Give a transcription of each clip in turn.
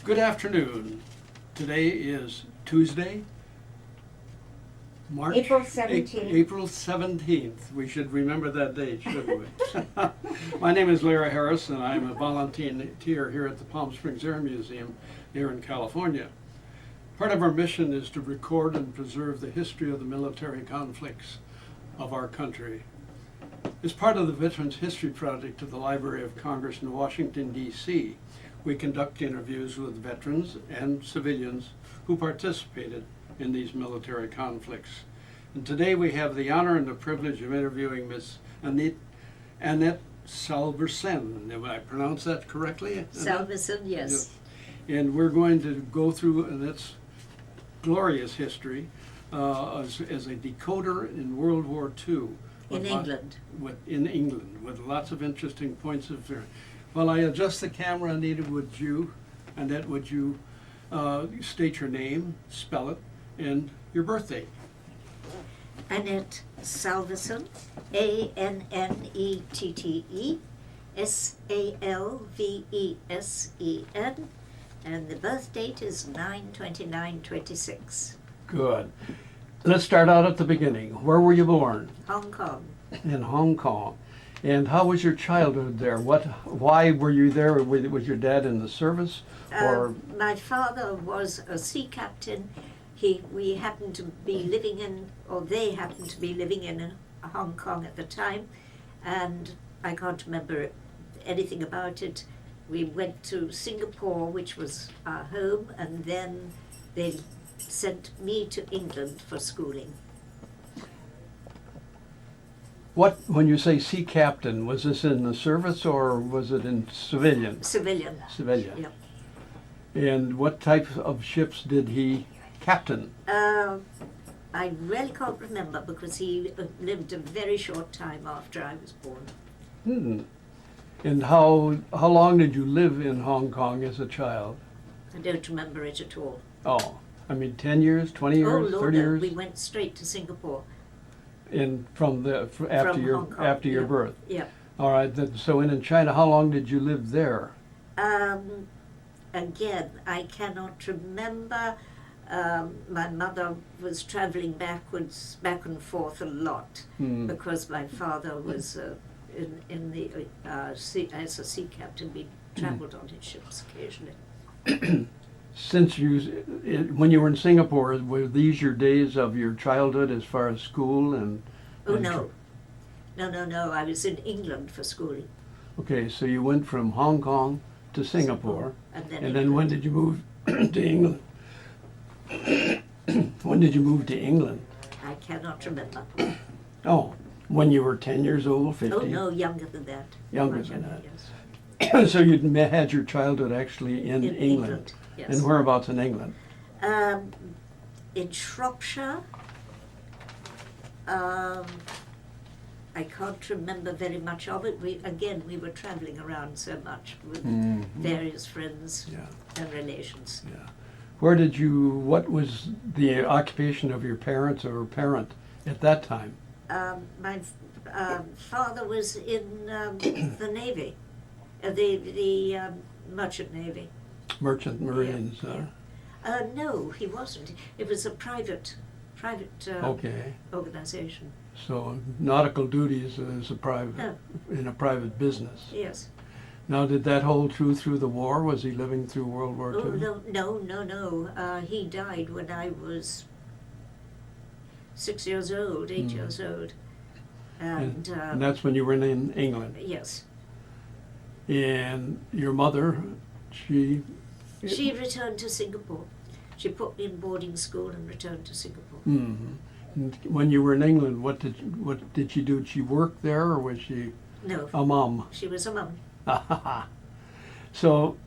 Good afternoon. Today is Tuesday, March? April 17th. April 17th. We should remember that date, shouldn't we? My name is Larry Harris, and I'm a volunteer here at the Palm Springs Air Museum here in California. Part of our mission is to record and preserve the history of the military conflicts of our country. As part of the Veterans History Project of the Library of Congress in Washington, D.C., we conduct interviews with veterans and civilians who participated in these military conflicts. And today we have the honor and the privilege of interviewing Miss Annette Salvesen. Did I pronounce that correctly? Salvesen, yes. And we're going to go through Annette's glorious history as a decoder in World War II. In England. In England, with lots of interesting points of view. While I adjust the camera, Annette, would you state your name, spell it, and your birthday? Annette Salvesen, Annette Salvesen, and the birth date is 9/29/26. Good. Let's start out at the beginning. Where were you born? Hong Kong. In Hong Kong. And how was your childhood there? Why were you there? Was your dad in the service? Or My father was a sea captain. We happened to be living in, or they happened to be living in Hong Kong at the time, and I can't remember anything about it. We went to Singapore, which was our home, and then they sent me to England for schooling. when you say sea captain, was this in the service or was it in civilian? Civilian. Civilian. Yep. And what type of ships did he captain? I really can't remember because he lived a very short time after I was born. And how long did you live in Hong Kong as a child? I don't remember it at all. Oh, I mean 10 years, 20 years, Oh, Lord, 30 no. years? We went straight to Singapore. After your birth. Yeah. All right. So in China, how long did you live there? Again, I cannot remember. My mother was traveling back and forth a lot because my father was in the as a sea captain. We traveled on his ships occasionally. When you were in Singapore, were these your days of your childhood as far as school and? No. I was in England for schooling. Okay, so you went from Hong Kong to Singapore, and then when did you move to England? When did you move to England? I cannot remember. Oh, when you were 10 years old, 15? Oh no, younger than that. Younger Much than younger, that. yes. So you had your childhood actually in England. Yes. And whereabouts in England? In Shropshire. I can't remember very much of it. We were traveling around so much with various friends and relations. Yeah. What was the occupation of your parents or parent at that time? My father was in the Navy, the Merchant Navy. Merchant Marines. No, he wasn't. It was a private organization. So nautical duties is in a private business. Yes. Now, did that hold true through the war? Was he living through World War II? Oh, no. He died when I was 8 years old. And that's when you were in England? Yes. And your mother, she returned to Singapore. She put me in boarding school and returned to Singapore. Mm-hmm. And when you were in England, what did she do? Did she work there, or was she a mom? She was a mom. So,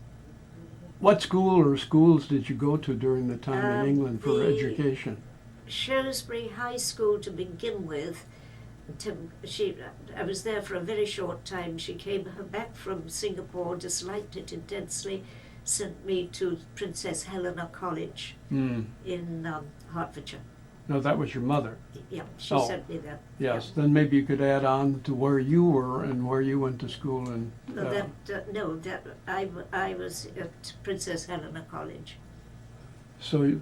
what school or schools did you go to during the time in England for education? Shrewsbury High School to begin with. I was there for a very short time. She came back from Singapore, disliked it intensely, sent me to Princess Helena College in Hertfordshire. No, that was your mother. Yeah, she Oh. sent me that. Yes, then maybe you could add on to where you were and where you went to school and, I was at Princess Helena College. so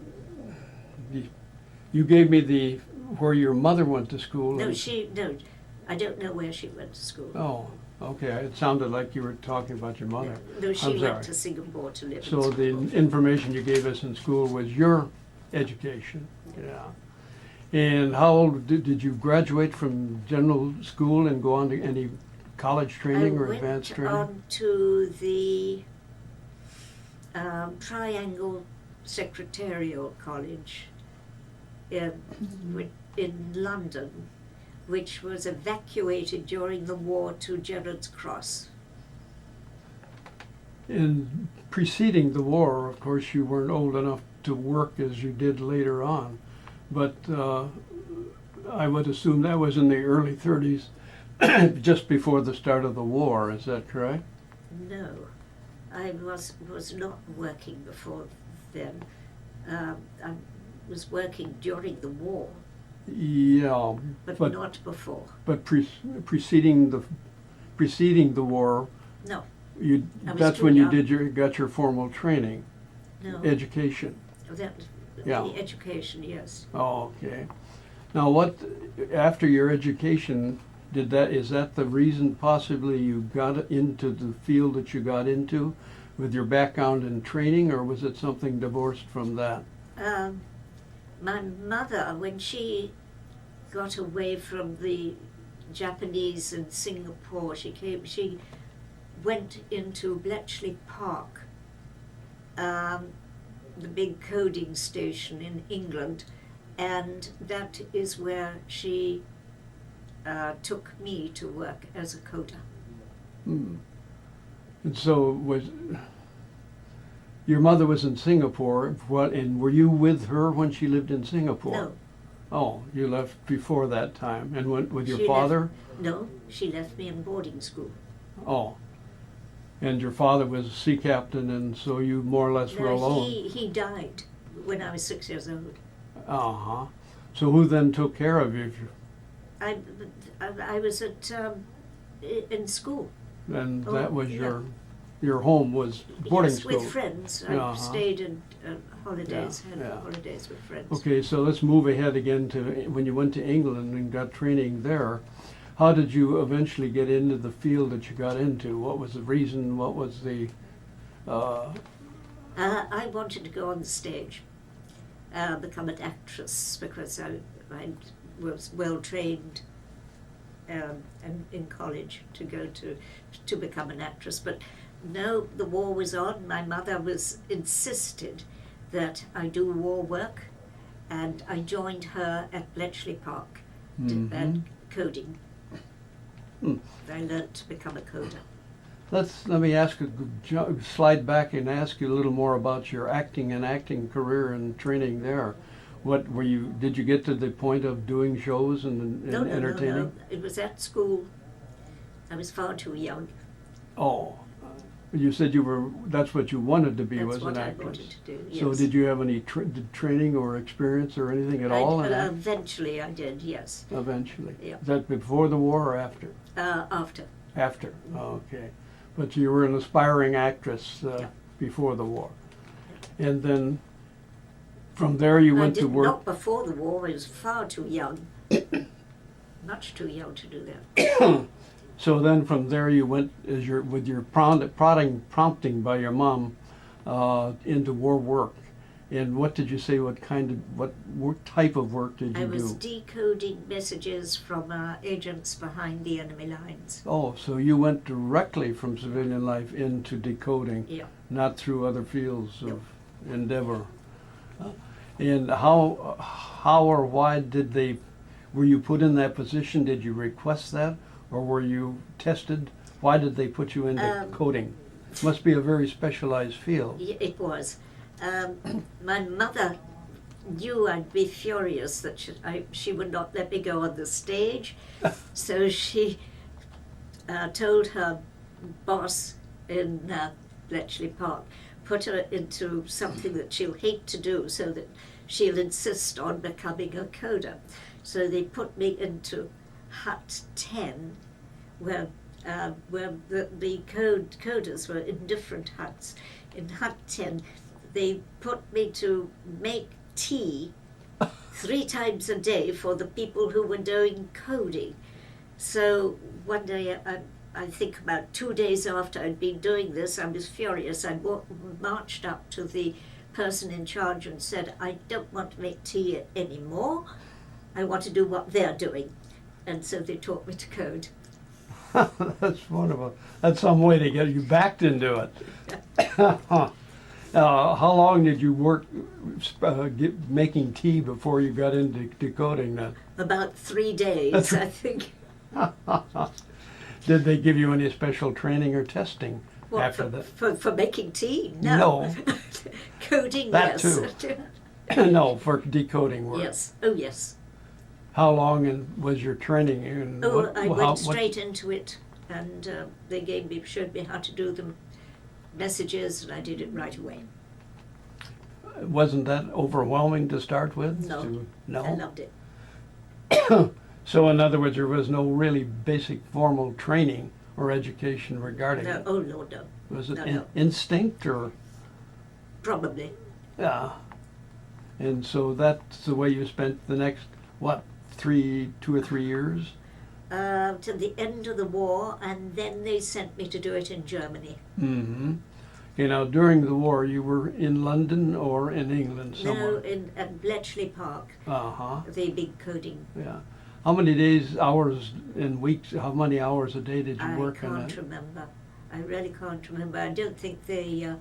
you gave me where your mother went to school. No, and- I don't know where she went to school. Oh, okay, it sounded like you were talking about your mother. No, she I'm went sorry. to Singapore to live. So the information you gave us in school was your education, yeah. And how old did you graduate from general school and go on to any college training or advanced training? I went on to the Triangle Secretarial College in London, which was evacuated during the war to Gerrard's Cross. In preceding the war, of course, you weren't old enough to work as you did later on, but I would assume that was in the early 30s, just before the start of the war, is that correct? No, I was not working before then. I was working during the war, Yeah, but not before. But preceding the war, No, I was that's too when you young. got your formal training, no. education. That, Yeah. The education, yes. Oh, okay. Now, after your education, is that the reason possibly you got into the field that you got into, with your background in training, or was it something divorced from that? My mother, when she got away from the Japanese in Singapore, she went into Bletchley Park, the big coding station in England, and that is where she took me to work as a coder. Hmm. And so your mother was in Singapore, and were you with her when she lived in Singapore? No. Oh, you left before that time and went with your She father? No, she left me in boarding school. Oh. And your father was a sea captain, and so you more or less were alone? He died when I was 6 years old. Uh-huh. So who then took care of you? I was in school. And Oh, that was yeah. your home was boarding Yes, school? with friends. I Uh-huh. stayed in holidays, Yeah, had yeah. holidays with friends. Okay, so let's move ahead again to when you went to England and got training there. How did you eventually get into the field that you got into? What was the reason? What was the... I wanted to go on the stage, become an actress, because I was well trained in college to go to become an actress. But no, the war was on. My mother insisted that I do war work, and I joined her at Bletchley Park at coding. I learned to become a coder. Let me slide back and ask you a little more about your acting career and training there. What were you? Did you get to the point of doing shows and entertaining? No. It was at school. I was far too young. Oh, you said that's what you wanted to be, That's was an what I actress. wanted to do, yes. So did you have any training or experience or anything at all? Eventually I did, yes. Eventually. Yeah. Is that before the war or after? After. After. Okay. But you were an aspiring actress Yeah. before the war. And then from there you went to work. Not before the war. I was far too young. Much too young to do that. So then from there you went with your prompting by your mom into war work. And what did you say? What type of work did you do? I was decoding messages from agents behind the enemy lines. Oh, so you went directly from civilian life into decoding, Yeah. not through other fields of Nope. endeavor. And how or why were you put in that position? Did you request that, or were you tested? Why did they put you into coding? Must be a very specialized field. It was. My mother knew I'd be furious that she would not let me go on the stage, so she told her boss in Bletchley Park, put her into something that she'll hate to do so that she'll insist on becoming a coder. So they put me into Hut 10, where the coders were in different huts. In Hut 10, they put me to make tea 3 times a day for the people who were doing coding. So one day, I think about 2 days after I'd been doing this, I was furious. I marched up to the person in charge and said, I don't want to make tea anymore. I want to do what they're doing. And so they taught me to code. That's wonderful. That's some way to get you backed into it. How long did you work making tea before you got into decoding that? About 3 days, I think. Did they give you any special training or testing after that? For making tea? No. Coding, that yes. Too. No, for decoding work. Yes. Oh, yes. How long was your training? And I went straight into it, and they showed me how to do the messages, and I did it right away. Wasn't that overwhelming to start with? No. No? I loved it. So in other words, there was no really basic formal training or education regarding No. it? Oh, Lord, no. Was it No. instinct or? Probably. Yeah. And so that's the way you spent the next, 2 or 3 years? To the end of the war, and then they sent me to do it in Germany. Mm-hmm. During the war, you were in London or in England somewhere? No, at Bletchley Park, Uh-huh. the big coding. Yeah. How many days, hours, and weeks, how many hours a day did you work on that? I can't remember. I really can't remember. I don't think they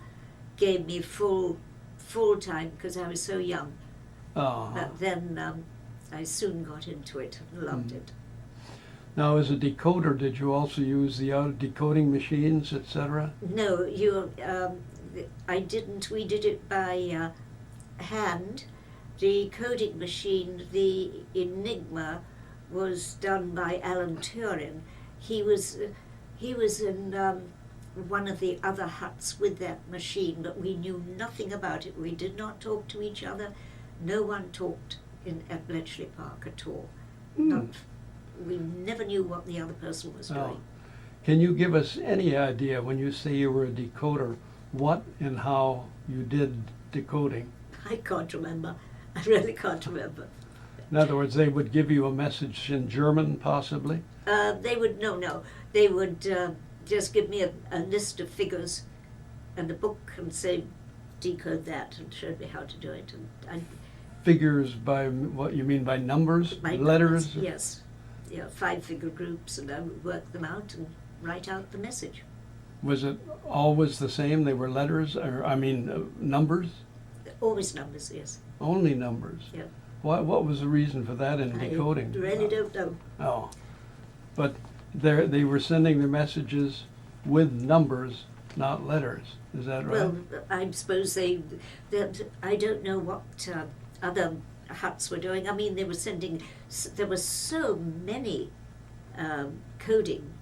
gave me full time because I was so young. Uh-huh. But then I soon got into it and loved it. Now, as a decoder, did you also use the decoding machines, etc.? No, I didn't. We did it by hand. The coding machine, the Enigma, was done by Alan Turing. He was in one of the other huts with that machine, but we knew nothing about it. We did not talk to each other. No one talked at Bletchley Park at all. We never knew what the other person was doing. Can you give us any idea, when you say you were a decoder, what and how you did decoding? I can't remember. I really can't remember. In other words, they would give you a message in German, possibly? They would, no. They would just give me a list of figures and a book and say, decode that, and showed me how to do it. And Figures by, what you mean, by numbers? by Letters? numbers, yes. Yeah, 5-figure groups, and I would work them out and write out the message. Was it always the same? They were letters, numbers? Always numbers, yes. Only numbers? Yeah. What was the reason for that in decoding? I really don't know. Oh. But they were sending their messages with numbers, not letters. Is that right? Well, I suppose I don't know what other huts were doing. I mean, there were so many coding,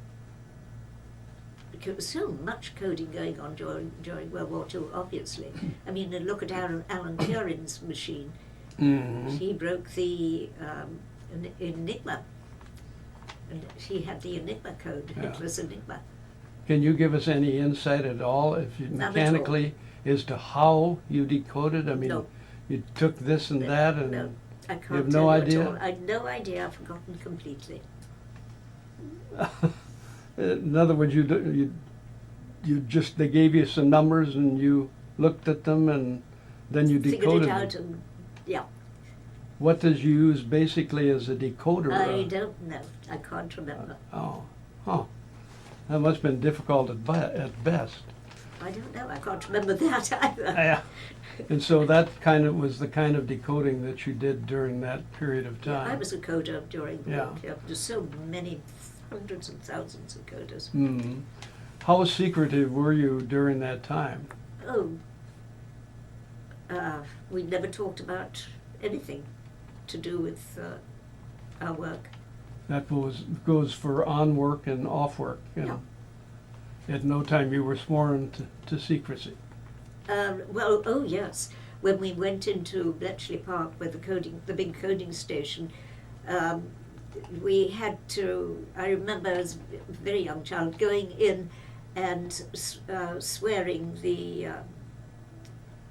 so much coding going on during World War II, obviously. I mean, look at Alan Turing's machine. Mm-hmm. He broke the Enigma, and he had the Enigma code, Hitler's Enigma. Can you give us any insight at all, if you mechanically, as to how you decoded? I mean, No. you took this and that, and No, I can't you have tell no you idea? at all. I have no idea. I've forgotten completely. In other words, they gave you some numbers and you looked at them and then you decoded Figured it them. out, and yeah. What does you use basically as a decoder? I don't know. I can't remember. That must have been difficult at best. I don't know. I can't remember that either. Yeah. And so that was the kind of decoding that you did during that period of time. Yeah, I was a coder during the Yeah. war. Yeah, there's so many, hundreds and thousands of coders. Mm-hmm. How secretive were you during that time? Oh, we never talked about anything to do with our work. That goes for on work and off work. Yeah. At no time you were sworn to secrecy. Well, oh yes, when we went into Bletchley Park, where the big coding station, we had to. I remember as a very young child going in and swearing the.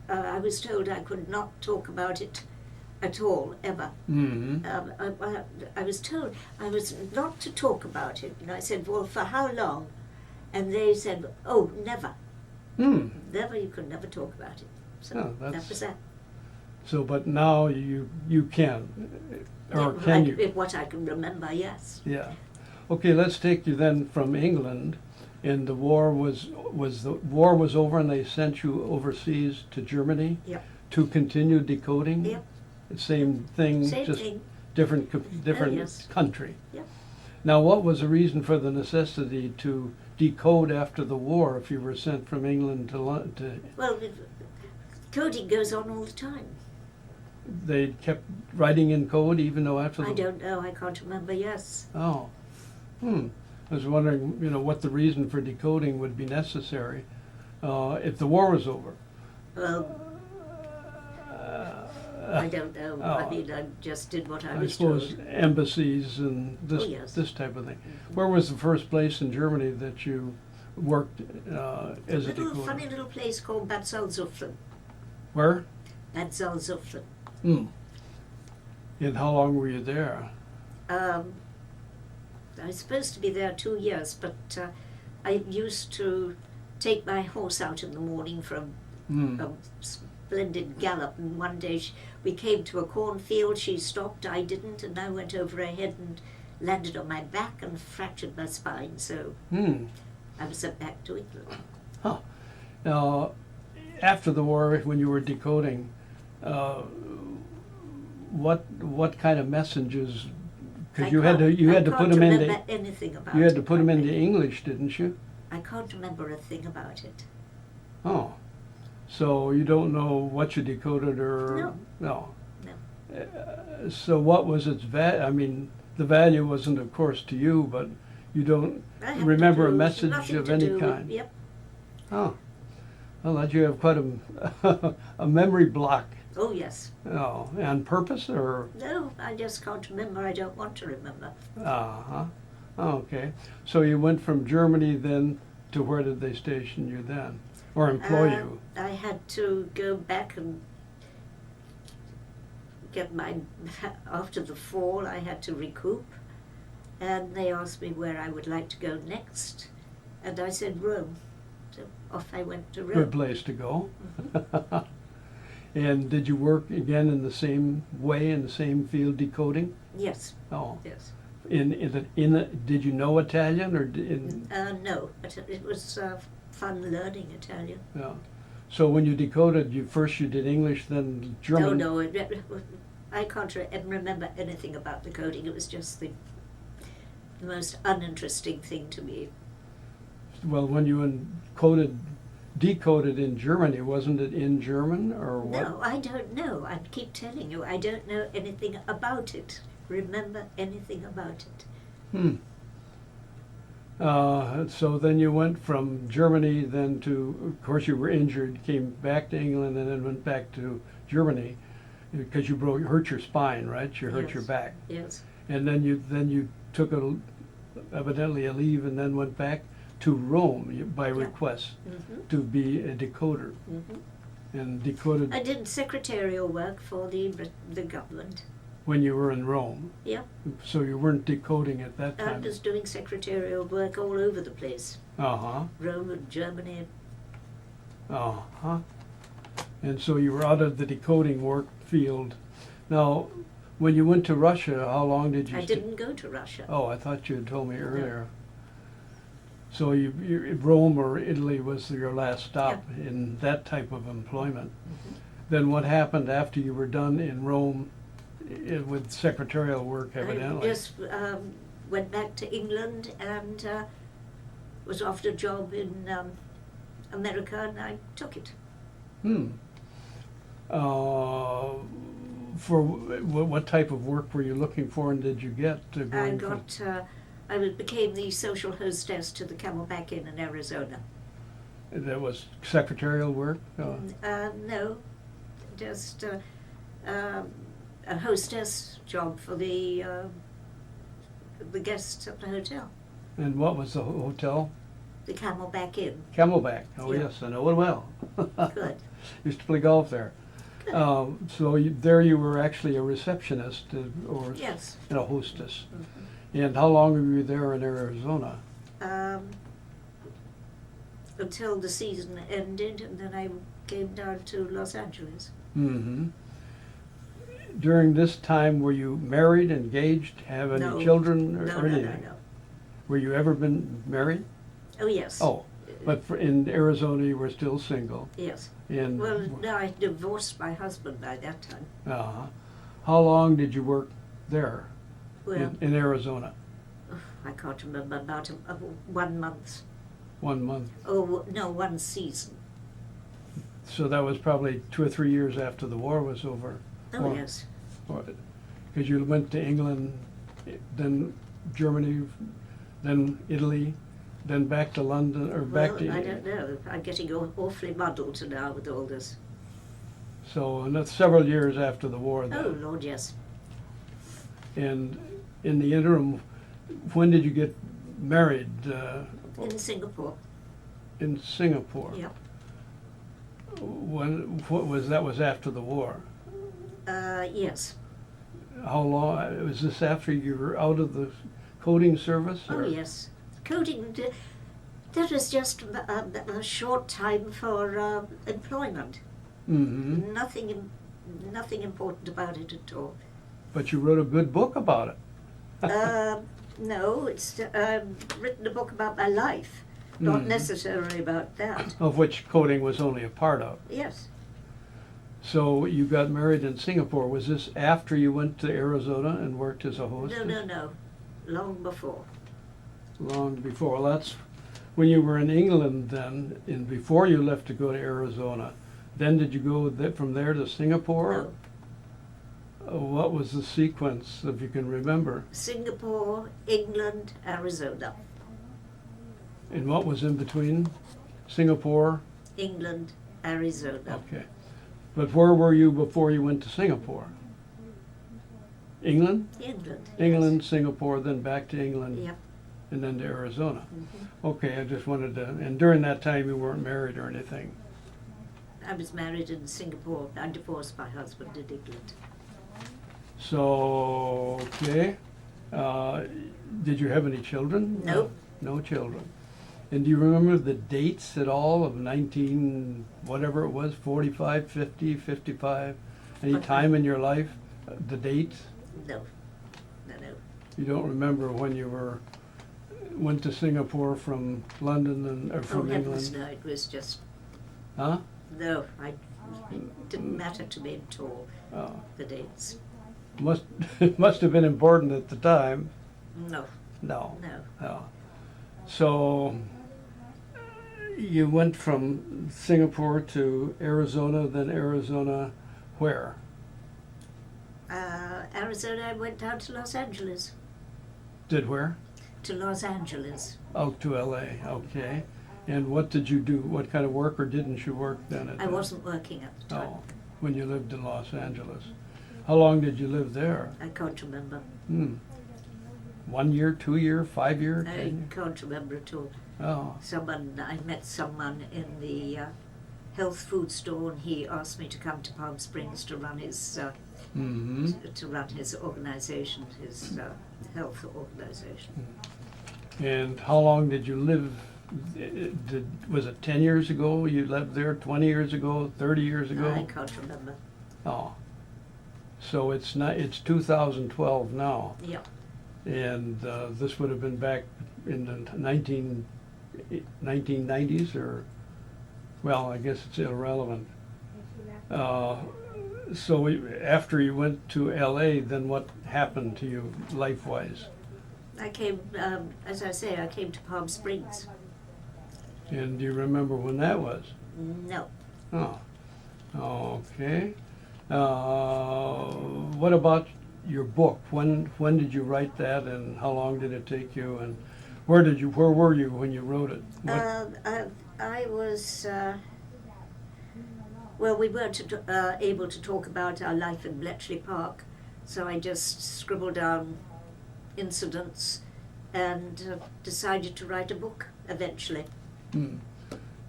I was told I could not talk about it at all, ever. Mm-hmm. I was told I was not to talk about it, and I said, "Well, for how long?" And they said, "Oh, never." Never, you could never talk about it. So Oh, that was that. So, but now you can, or Yeah, can you? What I can remember, yes. Yeah. Okay, let's take you then from England, and the war was over, and they sent you overseas to Germany. Yep. To continue decoding. Yep. The same thing, Same just thing. different yes. country. Yep. Now, what was the reason for the necessity to decode after the war if you were sent from England to Well, coding goes on all the time. they kept writing in code even though after the... I don't know, I can't remember, yes. Oh. I was wondering, what the reason for decoding would be necessary if the war was over. Well, I don't know. I mean, I just did what I was suppose told. embassies and this Oh, yes. this type of thing. Where was the first place in Germany that you worked as a decoder? Funny little place called Bad Salzuflen. Where? Bad Salzuflen. And how long were you there? I was supposed to be there 2 years, but I used to take my horse out in the morning for a splendid gallop, and one day we came to a cornfield. She stopped, I didn't, and I went over her head and landed on my back and fractured my spine, so I was sent back to England. Huh. Now, after the war, when you were decoding, what kind of messages? Because you had to put them into English, didn't you? I can't remember a thing about it. Oh, so you don't know what you decoded or No. So what was its value? I mean, the value wasn't, of course, to you, but you don't remember a message of any kind. Yep. Oh, well, that you have quite a memory block. Oh yes. Oh, on purpose or? No, I just can't remember. I don't want to remember. Uh-huh. Oh, okay. So you went from Germany then to where did they station you then? Or employ you? I had to go back and get after the fall I had to recoup, and they asked me where I would like to go next, and I said Rome. So off I went to Rome. Good place to go. And did you work again in the same way, in the same field, decoding? Yes. Oh. Yes. Did you know Italian or no, but it was fun learning Italian. Yeah. So when you decoded, you did English, then German. No, I can't remember anything about the coding. It was just the most uninteresting thing to me. Well, when you decoded in Germany, wasn't it in German or what? No, I don't know. I keep telling you, I don't know anything about it. Remember anything about it. So then you went from Germany then to, of course you were injured, came back to England and then went back to Germany because you hurt your spine, right? You hurt your back. Yes. And then you took evidently a leave and then went back to Rome by request to be a decoder. And decoded. I did secretarial work for the government. When you were in Rome? Yeah. So you weren't decoding at that time? I was doing secretarial work all over the place. Uh-huh. Rome and Germany. Uh-huh. And so you were out of the decoding work field. Now, when you went to Russia, how long did you I didn't go to Russia. Oh, I thought you had told me earlier. So Rome or Italy was your last stop in that type of employment. Then what happened after you were done in Rome with secretarial work, evidently? I just went back to England and was offered a job in America, and I took it. For what type of work were you looking for, and did you get? I became the social hostess to the Camelback Inn in Arizona. That was secretarial work? No, just a hostess job for the guests at the hotel, And what was the hotel? the Camelback Inn. Camelback. Oh, Yeah. yes, I know it well. Good. Used to play golf there. Good. So there you were actually a receptionist or Yes. and a hostess. Mhm. And how long were you there in Arizona? Until the season ended, and then I came down to Los Angeles. Mm-hmm. During this time, were you married, engaged, have any No. children, or No, anything? no. Were you ever been married? Oh, yes. Oh, but in Arizona you were still single. Yes. And Well, no, I divorced my husband by that time. how long did you work there Well, in Arizona? I can't remember, about 1 month. 1 month. Oh, no, 1 season. So that was probably 2 or 3 years after the war was over. Oh, yes. Because you went to England, then Germany, then Italy, then back to London, or back Well, to... I don't know. I'm getting awfully muddled now with all this. So, and that's several years after the war then. Oh, Lord, yes. And in the interim, when did you get married? In Singapore. In Singapore? Yeah. What was that? Was after the war? Yes. How long, was this after you were out of the coding service? Oh, or- yes. Coding, that was just a short time for employment. Mm-hmm. Nothing important about it at all. But you wrote a good book about it. No, it's written a book about my life, not Mhm. necessarily about that. Of which coding was only a part of. Yes. So you got married in Singapore. Was this after you went to Arizona and worked as a hostess? No. Long before. Long before. Well, that's when you were in England then, and before you left to go to Arizona. Then did you go from there to Singapore? No. What was the sequence, if you can remember? Singapore, England, Arizona. And what was in between? Singapore? England, Arizona. Okay. But where were you before you went to Singapore? England? England. England, Singapore, then back to England, Yep. and then to Arizona. Mhm. Okay, I just wanted to, and during that time you weren't married or anything? I was married in Singapore. I divorced my husband in England. So, okay. Did you have any children? Nope. No children. And do you remember the dates at all of 19, whatever it was, 45, 50, 55? Any Okay. time in your life, the dates? No. You don't remember when you went to Singapore from London or Oh, from heavens, England? no, it was just, Huh? no, it didn't matter to me at all, Oh. the dates. It must have been important at the time. No, No. no. No. So you went from Singapore to Arizona, then Arizona where? Arizona, I went down to Los Angeles. Did where? To Los Angeles. Out to LA, okay. And what did you do? What kind of work, or didn't you work then? I wasn't working at the time. Oh, when you lived in Los Angeles. How long did you live there? I can't remember. 1 year, 2 year, 5 year, I 10 year? can't remember at all. Oh, I met someone in the health food store, and he asked me to come to Palm Springs to run his organization, his health organization. and how long did you live? Was it 10 years ago you lived there, 20 years ago, 30 years ago? I can't remember. Oh, so it's 2012 now, Yeah. and this would have been back in the 1990s, or, well, I guess it's irrelevant. So after you went to LA, then what happened to you life-wise? I came, as I say, I came to Palm Springs. And do you remember when that was? No. Oh, okay. What about your book? When did you write that, and how long did it take you, and where were you when you wrote it? I was, well, we weren't able to talk about our life in Bletchley Park, so I just scribbled down incidents and decided to write a book eventually. Hmm.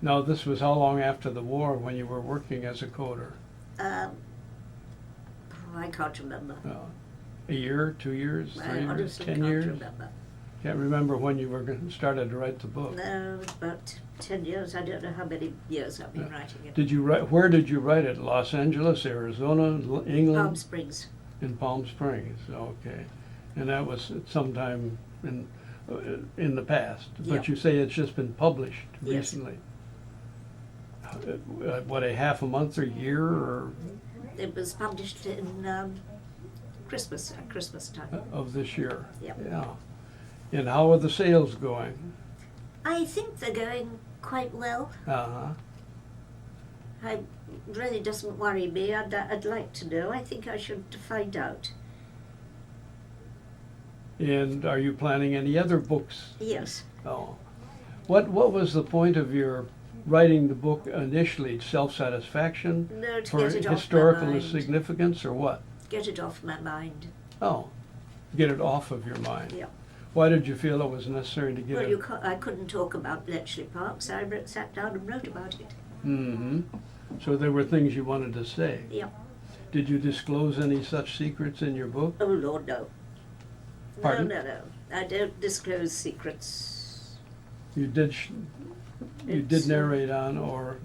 Now, this was how long after the war when you were working as a coder? I can't remember. A year, 2 years, 3 I years, honestly 10 can't years? remember. Can't remember when you were started to write the book. No, about 10 years. I don't know how many years I've been writing it. Did you write? Where did you write it? Los Angeles, Arizona, England? Palm Springs. In Palm Springs. Okay, and that was sometime in the past. But Yep. you say it's just been published Yes. recently. What, a half a month or a year or It was published in Christmas, at Christmas time. of this year? Yep. Yeah. And how are the sales going? I think they're going quite well. Uh-huh. It really doesn't worry me. I'd like to know. I think I should find out. And are you planning any other books? Yes. Oh. What was the point of your writing the book initially? Self-satisfaction? No, to For get it off my historical mind. significance or what? Get it off my mind. Oh, get it off of your mind. Yeah. Why did you feel it was necessary to get Well, it? I couldn't talk about Bletchley Park, so I sat down and wrote about it. Mm-hmm. So there were things you wanted to say. Yeah. Did you disclose any such secrets in your book? Oh, Lord, no. Pardon? No. I don't disclose secrets. You did. You It's, did narrate on or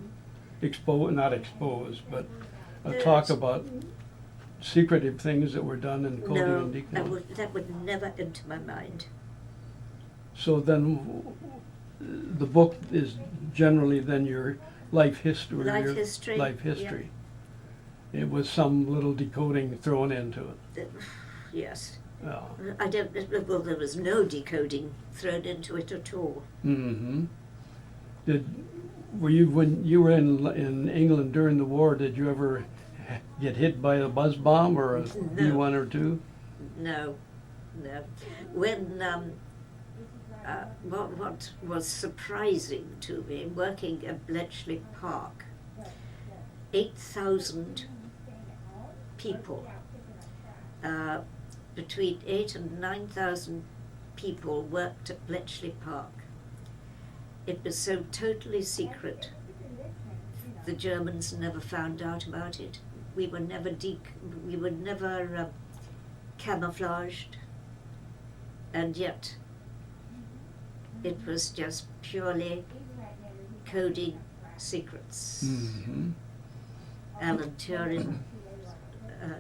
not expose, but No, talk it's- about secretive things that were done in coding No, and decoding. that would never enter my mind. So then, the book is generally then your life history. Life your history, Life yeah. history. It was some little decoding thrown into it. Yes. Yeah. I don't, well, there was no decoding thrown into it at all. Mm-hmm. Were you, when you were in England during the war, did you ever get hit by a buzz bomb or a B-1 or 2? No. When, what was surprising to me, working at Bletchley Park, 8,000 people, between 8,000 and 9,000 people worked at Bletchley Park. It was so totally secret. The Germans never found out about it. We were never camouflaged, and yet it was just purely coding secrets. Mm-hmm. Alan Turing's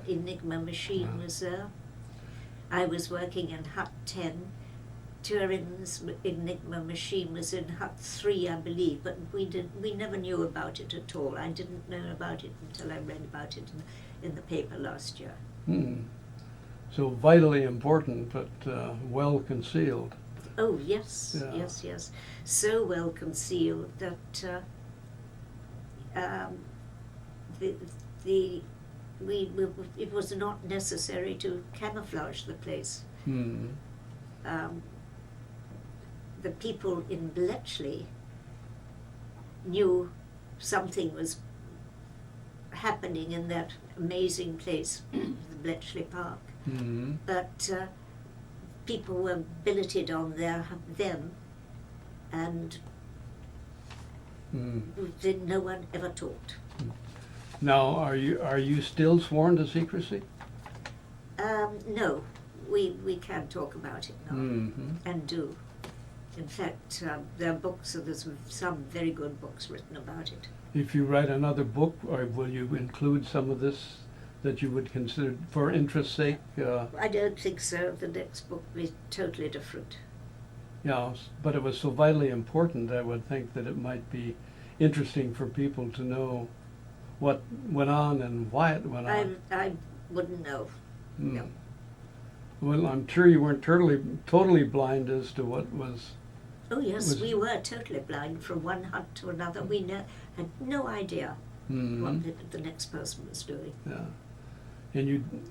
Enigma machine was there. I was working in Hut 10. Turing's Enigma machine was in Hut 3, I believe, but we never knew about it at all. I didn't know about it until I read about it in the paper last year. Hmm. So vitally important, but well concealed. Oh yes, Yeah. yes. So well concealed that it was not necessary to camouflage the place. Hmm. The people in Bletchley knew something was happening in that amazing place, the Bletchley Park. Hmm. But people were billeted on them, and Hmm. then no one ever talked. Now, are you still sworn to secrecy? No, we can't talk about it now, Mm-hmm. and do. In fact, there are books, so there's some very good books written about it. If you write another book, or will you include some of this that you would consider, for interest's sake? I don't think so. The next book will be totally different. Yeah, but it was so vitally important, I would think that it might be interesting for people to know what went on and why it went on. I wouldn't know. Hmm. No. Well, I'm sure you weren't totally blind as to what was. Oh yes, Was- we were totally blind from one hut to another. We had no idea what the next person was doing. Yeah. And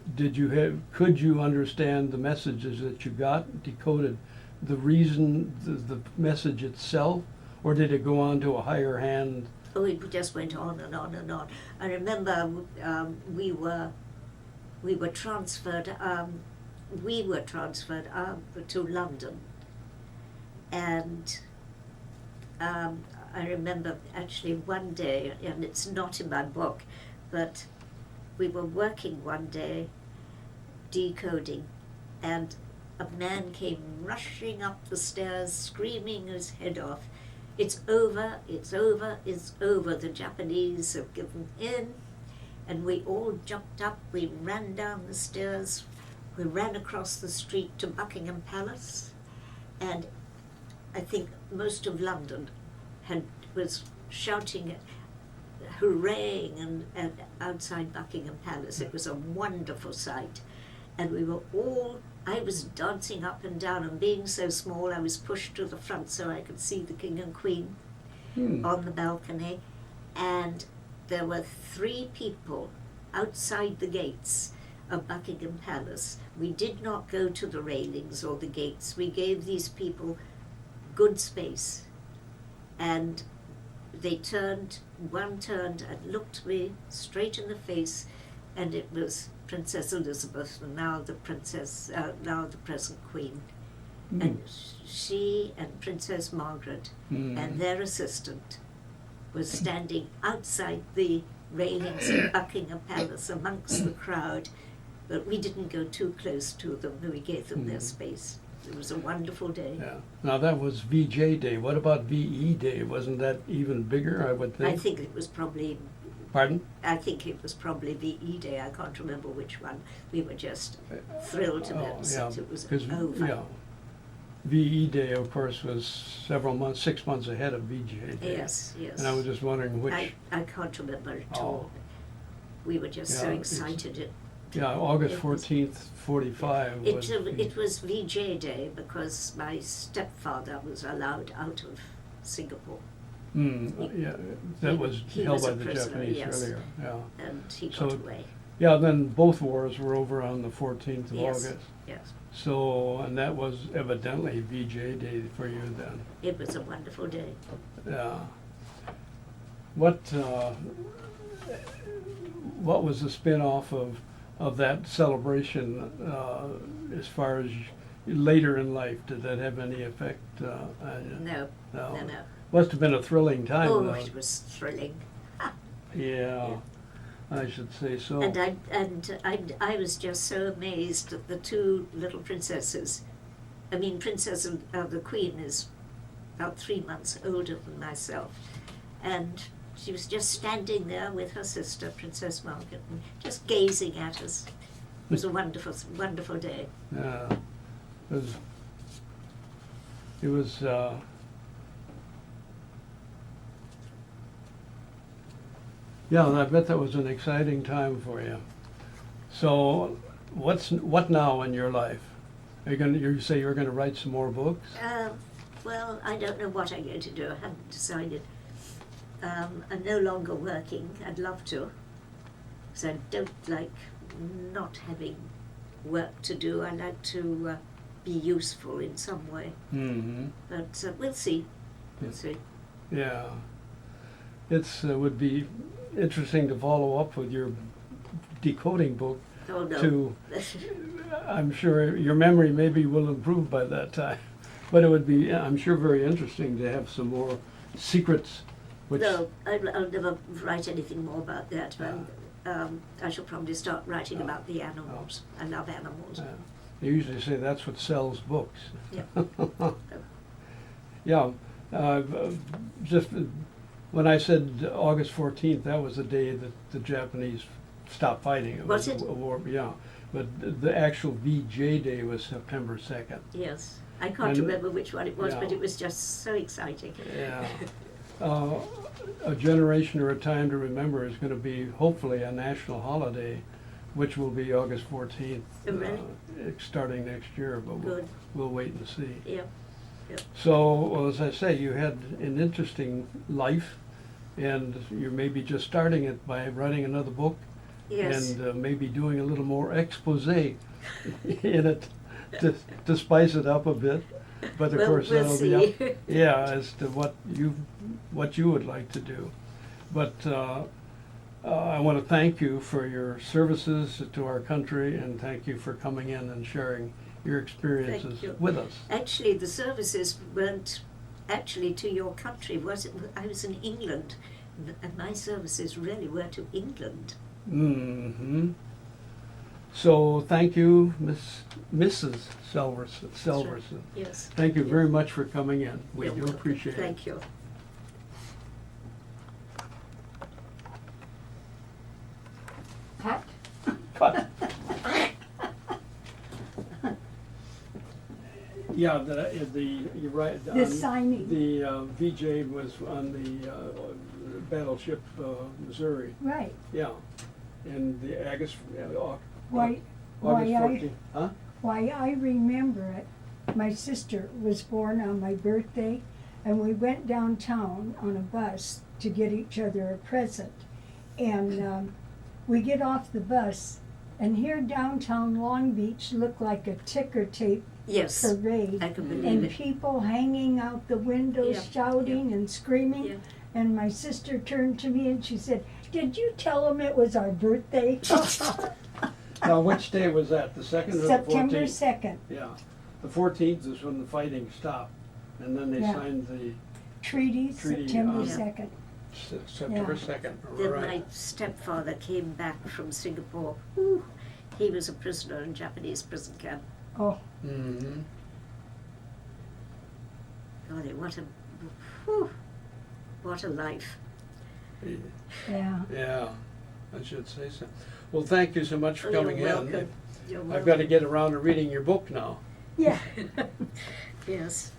could you understand the messages that you got decoded, the reason, the message itself, or did it go on to a higher hand? Oh, it just went on and on and on. I remember we were transferred. We were transferred to London, and I remember actually one day, and it's not in my book, but we were working one day decoding, and a man came rushing up the stairs screaming his head off. It's over, it's over, it's over. The Japanese have given in. And we all jumped up, we ran down the stairs, we ran across the street to Buckingham Palace. And I think most of London was shouting, hooraying and outside Buckingham Palace. It was a wonderful sight. And we were all, I was dancing up and down, and being so small I was pushed to the front so I could see the King and Queen on the balcony. And there were 3 people outside the gates of Buckingham Palace. We did not go to the railings or the gates. We gave these people good space. And one turned and looked me straight in the face, and it was Princess Elizabeth, and now the present Queen. And she and Princess Margaret and their assistant was standing outside the railings of Buckingham Palace amongst the crowd, but we didn't go too close to them. We gave them their space. It was a wonderful day. Yeah. Now that was VJ Day. What about VE Day? Wasn't that even bigger, I would think? I think it was probably... Pardon? I think it was probably VE Day. I can't remember which one. We were just thrilled to bits that it was over. Yeah. VE Day, of course, was 6 months ahead of VJ Day. Yes, yes. And I was just wondering which... I can't remember at all. We were just so excited. August 14th, 45 was... It was VJ Day because my stepfather was allowed out of Singapore. That was held by the prisoner, Japanese yes. earlier. Yeah. And he got away. Yeah, then both wars were over on the 14th of August. Yes. So, and that was evidently VJ Day for you then. It was a wonderful day. Yeah. What was the spin-off of that celebration as far as later in life? Did that have any effect on you? No. Must have been a thrilling time, though. It was thrilling. Yeah, I should say so. And I was just so amazed at the 2 little princesses. I mean, the Queen is about 3 months older than myself, and she was just standing there with her sister, Princess Margaret, and just gazing at us. It was a wonderful, wonderful day. Yeah, it was. Yeah, and I bet that was an exciting time for you. So, what now in your life? Are you say you're going to write some more books? Well, I don't know what I'm going to do. I haven't decided. I'm no longer working. I'd love to, because I don't like not having work to do. I like to be useful in some way. Mm-hmm. But we'll see. We'll see. Yeah, it would be interesting to follow up with your decoding book. Oh, no. I'm sure your memory maybe will improve by that time, but it would be, I'm sure, very interesting to have some more secrets. No, I'll never write anything more about that. I shall probably start writing about the animals. I love animals. They usually say that's what sells books. Yeah. Yeah. Just when I said August 14th, that was the day that the Japanese stopped fighting. It was a it? war, yeah. But the actual VJ Day was September 2nd. Yes. I can't remember which one it was, but it was just so exciting. Yeah. A generation or a time to remember is going to be hopefully a national holiday, which will be August 14th, Really? Starting next year, but we'll wait and see. Yeah. Yep. So, well, as I say, you had an interesting life, and you're maybe just starting it by writing another book, Yes. and maybe doing a little more expose in it to spice it up a bit. But of Well, course, we'll that'll be see. up, yeah, as to what you would like to do. But I want to thank you for your services to our country, and thank you for coming in and sharing your experiences you. with us. Actually, the services weren't actually to your country, was it? I was in England, and my services really were to England. Mm-hmm. So thank you, Mrs. Salvesen. Yes. Thank you very much for coming in. We You're do welcome. appreciate it. Thank you. Cut. Cut. Yeah, you're right. The signing. The VJ was on the battleship Missouri. Right. Yeah, and the August Why, August why 14th. Huh? why I remember it, my sister was born on my birthday, and we went downtown on a bus to get each other a present. And we get off the bus, and here downtown Long Beach looked like a ticker tape Yes, parade. I can believe And it. people hanging out the windows Yeah, shouting and screaming. Yeah. And my sister turned to me and she said, "Did you tell them it was our birthday?" Now, which day was that? The 2nd or the 14th? September 2nd. Yeah, the 14th is when the fighting stopped, and then they Yeah. signed the Treaty, Treaty, September Yeah. 2nd. September Yeah. 2nd. Then Right. my stepfather came back from Singapore. Ooh, he was a prisoner in a Japanese prison camp. Oh, Mm-hmm. God, whew, what a life. yeah. Yeah, I should say so. Well, thank you so much for You're coming welcome. in. You're I've got to welcome. get around to reading your book now. Yeah. Yes.